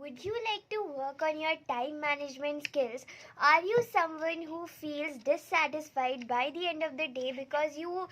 Would you like to work on your time management skills? Are you someone who feels dissatisfied by the end of the day because you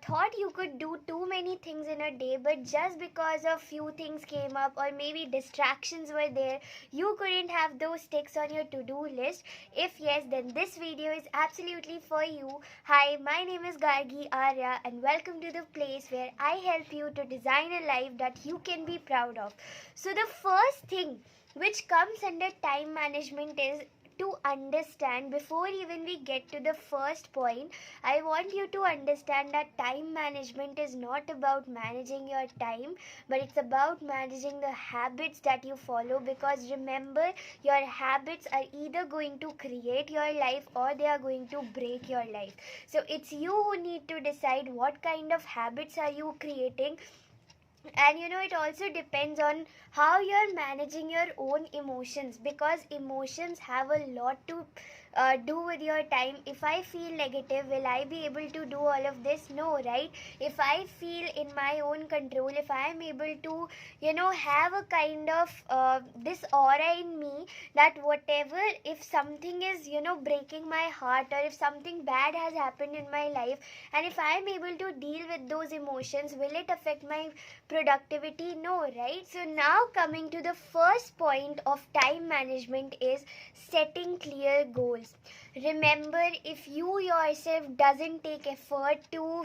thought you could do too many things in a day, but just because a few things came up or maybe distractions were there, you couldn't have those ticks on your to-do list? If yes, then this video is absolutely for you. Hi, my name is Gargi Arya and welcome to the place where I help you to design a life that you can be proud of. So the first thing which comes under time management is to understand, before even we get to the first point, I want you to understand that time management is not about managing your time, but it's about managing the habits that you follow. Because remember, your habits are either going to create your life or they are going to break your life. So it's you who need to decide what kind of habits are you creating. And it also depends on how you're managing your own emotions, because emotions have a lot to do with your time. If I feel negative, will I be able to do all of this? No, right? If I feel in my own control, if I am able to have a kind of this aura in me that whatever, if something is breaking my heart, or if something bad has happened in my life, and if I am able to deal with those emotions, will it affect my productivity? No, right? So now coming to the first point of time management is setting clear goals. Remember, if you yourself doesn't take effort to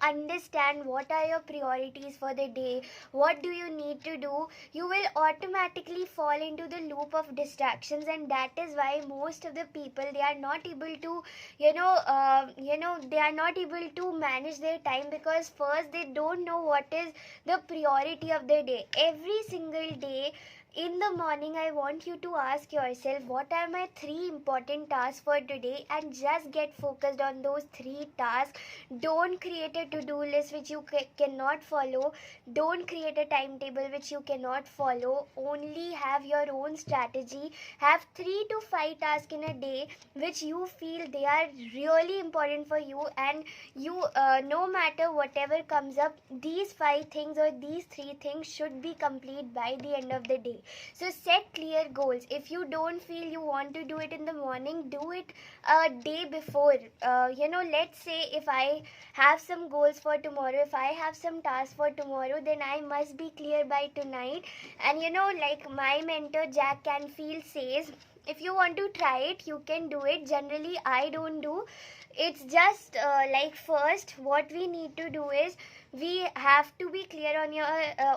understand what are your priorities for the day, what do you need to do, you will automatically fall into the loop of distractions. And that is why most of the people, they are not able to they are not able to manage their time, because first they don't know what is the priority of the day. Every single day in the morning, I want you to ask yourself, what are my 3 important tasks for today, and just get focused on those 3 tasks. Don't create a to-do list which you cannot follow. Don't create a timetable which you cannot follow. Only have your own strategy. Have 3 to 5 tasks in a day which you feel they are really important for you, and you no matter whatever comes up, these 5 things or these 3 things should be complete by the end of the day. So set clear goals. If you don't feel you want to do it in the morning, do it a day before. Let's say if I have some goals for tomorrow, if I have some tasks for tomorrow, then I must be clear by tonight. And like my mentor Jack Canfield says, if you want to try it, you can do it. Generally, I don't do. It's just like, first what we need to do is we have to be clear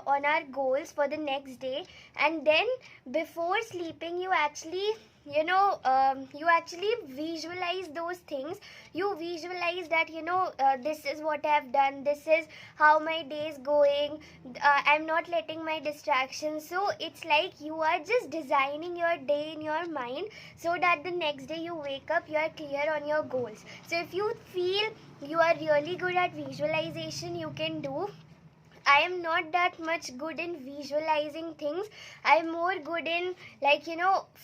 on our goals for the next day, and then before sleeping you actually you actually visualize those things. You visualize that this is what I have done, this is how my day is going, I'm not letting my distractions. So it's like you are just designing your day in your mind, so that the next day you wake up, you are clear on your goals. So if you feel you are really good at visualization, you can do. I am not that much good in visualizing things. I am more good in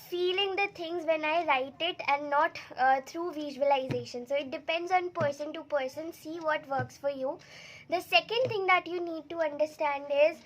feeling the things when I write it, and not through visualization. So it depends on person to person. See what works for you. The second thing that you need to understand is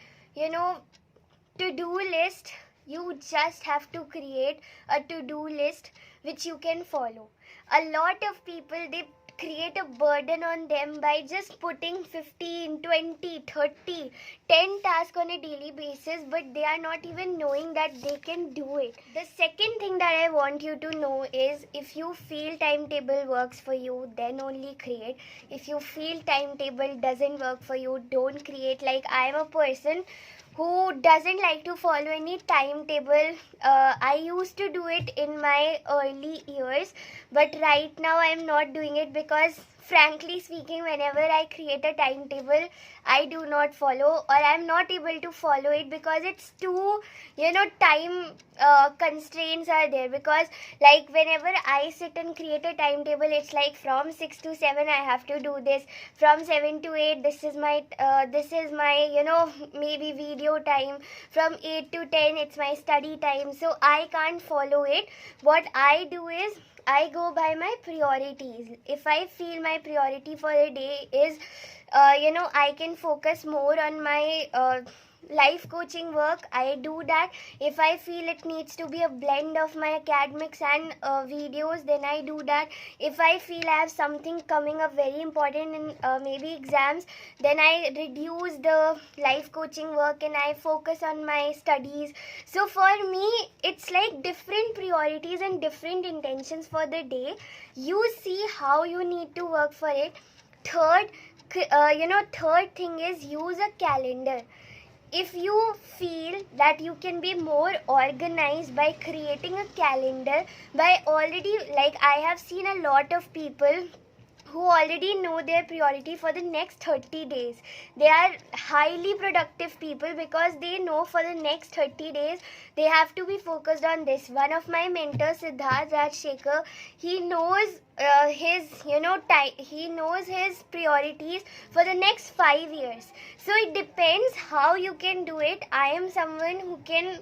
to-do list. You just have to create a to-do list which you can follow. A lot of people, they create a burden on them by just putting 15, 20, 30, 10 tasks on a daily basis, but they are not even knowing that they can do it. The second thing that I want you to know is, if you feel timetable works for you, then only create. If you feel timetable doesn't work for you, don't create. Like, I am a person who doesn't like to follow any timetable. I used to do it in my early years, but right now I'm not doing it, because frankly speaking, whenever I create a timetable, I do not follow, or I'm not able to follow it, because it's too time constraints are there. Because like whenever I sit and create a timetable, it's like from 6 to 7 I have to do this, from 7 to 8 this is my maybe video time, from 8 to 10 it's my study time. So I can't follow it. What I do is I go by my priorities. If I feel my priority for the day is I can focus more on my life coaching work, I do that. If I feel it needs to be a blend of my academics and videos, then I do that. If I feel I have something coming up very important in maybe exams, then I reduce the life coaching work and I focus on my studies. So for me, it's like different priorities and different intentions for the day. You see how you need to work for it. Third thing is use a calendar. If you feel that you can be more organized by creating a calendar, by already, like I have seen a lot of people who already know their priority for the next 30 days. They are highly productive people because they know for the next 30 days they have to be focused on this. One of my mentors, Siddharth Rajshekhar, he knows he knows his priorities for the next 5 years. So it depends how you can do it. I am someone who can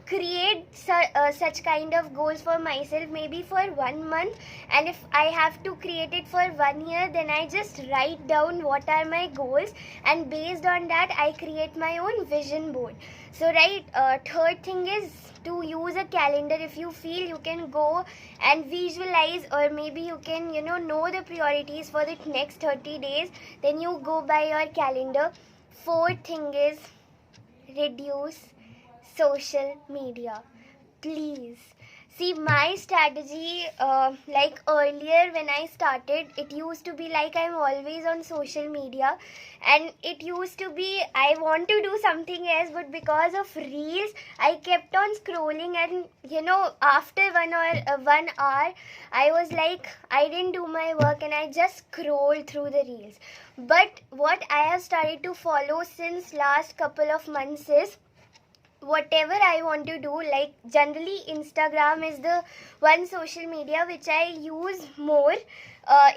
create such kind of goals for myself, maybe for 1 month, and if I have to create it for 1 year, then I just write down what are my goals, and based on that I create my own vision board. So third thing is to use a calendar. If you feel you can go and visualize, or maybe you can know the priorities for the next 30 days, then you go by your calendar. Fourth thing is reduce social media. Please. See, my strategy, like earlier when I started, it used to be like I'm always on social media, and it used to be I want to do something else, but because of reels, I kept on scrolling, and after 1 hour, I was like, I didn't do my work, and I just scrolled through the reels. But what I have started to follow since last couple of months is, whatever I want to do, like generally Instagram is the one social media which I use more,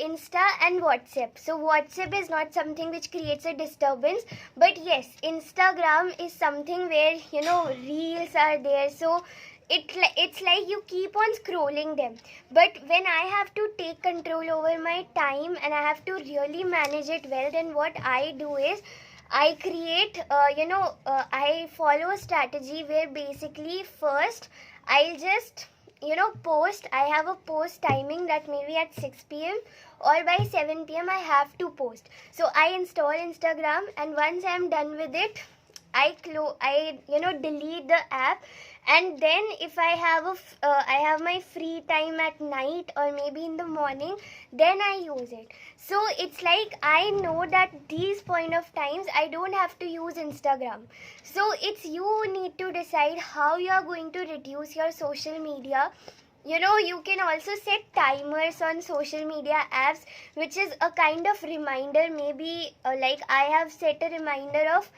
Insta and WhatsApp. So WhatsApp is not something which creates a disturbance, but yes, Instagram is something where reels are there, so it's like you keep on scrolling them. But when I have to take control over my time and I have to really manage it well, then what I do is I create, I follow a strategy where basically first I'll just, post. I have a post timing that maybe at 6 p.m. or by 7 p.m. I have to post. So I install Instagram, and once I'm done with it, I delete the app, and then if I have my free time at night or maybe in the morning, then I use it. So it's like I know that these point of times I don't have to use Instagram. So it's you need to decide how you are going to reduce your social media. You can also set timers on social media apps, which is a kind of reminder. Maybe like I have set a reminder of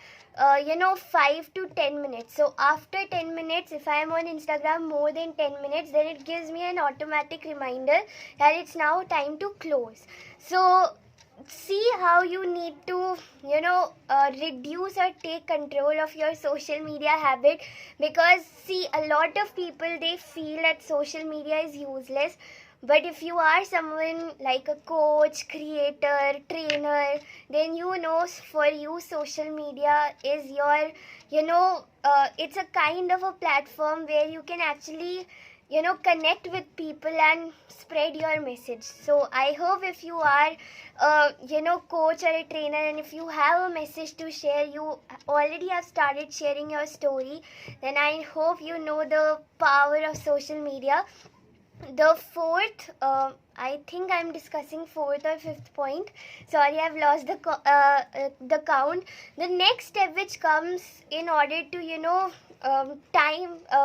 5 to 10 minutes. So after 10 minutes, if I am on Instagram more than 10 minutes, then it gives me an automatic reminder that it's now time to close. So see how you need to reduce or take control of your social media habit. Because see, a lot of people, they feel that social media is useless. But if you are someone like a coach, creator, trainer, then for you social media is your, it's a kind of a platform where you can actually, connect with people and spread your message. So I hope if you are coach or a trainer, and if you have a message to share, you already have started sharing your story, then I hope you know the power of social media. The fourth, I think I'm discussing fourth or fifth point. Sorry, I've lost the count. The next step which comes in order to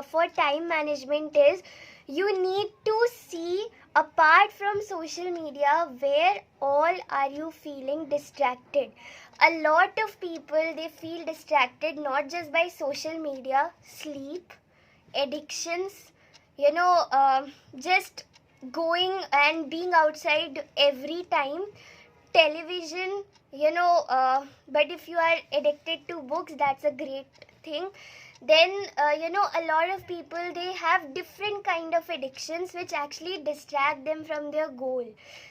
for time management is, you need to see, apart from social media, where all are you feeling distracted. A lot of people, they feel distracted not just by social media, sleep, addictions, just going and being outside every time, television, but if you are addicted to books, that's a great thing. Then a lot of people, they have different kind of addictions which actually distract them from their goal.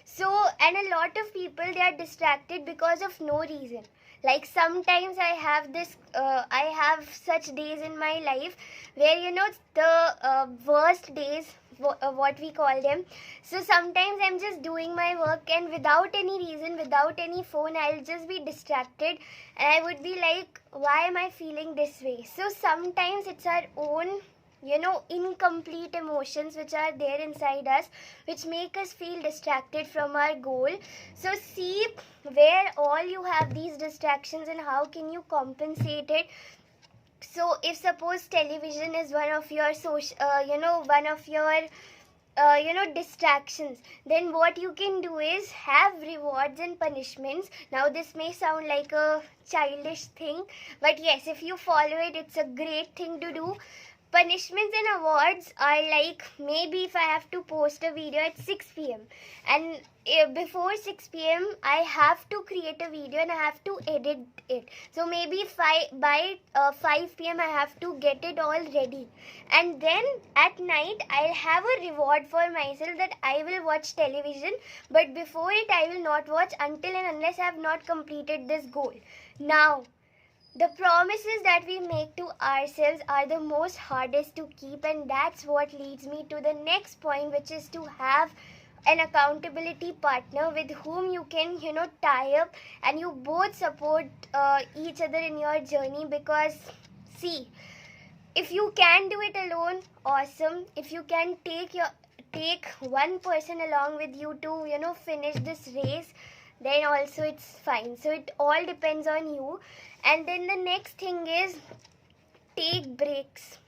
So, and a lot of people, they are distracted because of no reason. Like sometimes I have such days in my life where the worst days, what we call them. So sometimes I'm just doing my work, and without any reason, without any phone, I'll just be distracted, and I would be like, why am I feeling this way? So sometimes it's our own incomplete emotions which are there inside us, which make us feel distracted from our goal. So see where all you have these distractions and how can you compensate it. So if suppose television is one of your one of your distractions, then what you can do is have rewards and punishments. Now this may sound like a childish thing, but yes, if you follow it, it's a great thing to do. Punishments and awards are like, maybe if I have to post a video at 6 p.m. and before 6 p.m. I have to create a video and I have to edit it. So maybe by 5 p.m. I have to get it all ready. And then at night I'll have a reward for myself that I will watch television, but before it I will not watch until and unless I have not completed this goal. Now, the promises that we make to ourselves are the most hardest to keep, and that's what leads me to the next point, which is to have an accountability partner with whom you can tie up and you both support each other in your journey. Because see, if you can do it alone, awesome. If you can take one person along with you to finish this race, then also it's fine. So it all depends on you. And then the next thing is, take breaks.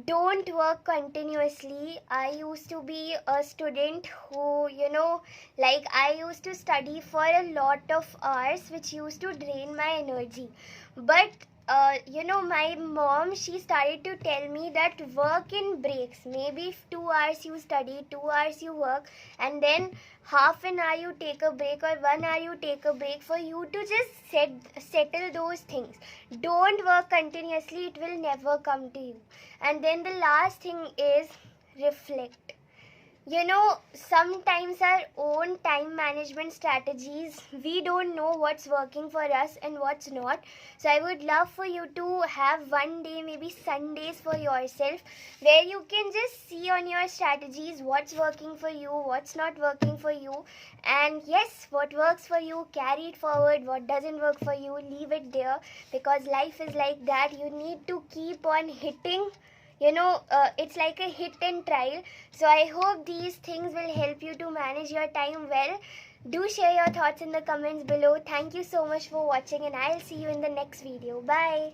Don't work continuously. I used to be a student who I used to study for a lot of hours, which used to drain my energy. But my mom, she started to tell me that work in breaks. Maybe 2 hours you study, 2 hours you work, and then half an hour you take a break or 1 hour you take a break for you to just settle those things. Don't work continuously, it will never come to you. And then the last thing is, reflect. Sometimes our own time management strategies, we don't know what's working for us and what's not. So I would love for you to have one day, maybe Sundays for yourself, where you can just see on your strategies what's working for you, what's not working for you. And yes, what works for you, carry it forward. What doesn't work for you, leave it there. Because life is like that. You need to keep on hitting. It's like a hit and trial. So I hope these things will help you to manage your time well. Do share your thoughts in the comments below. Thank you so much for watching, and I'll see you in the next video. Bye.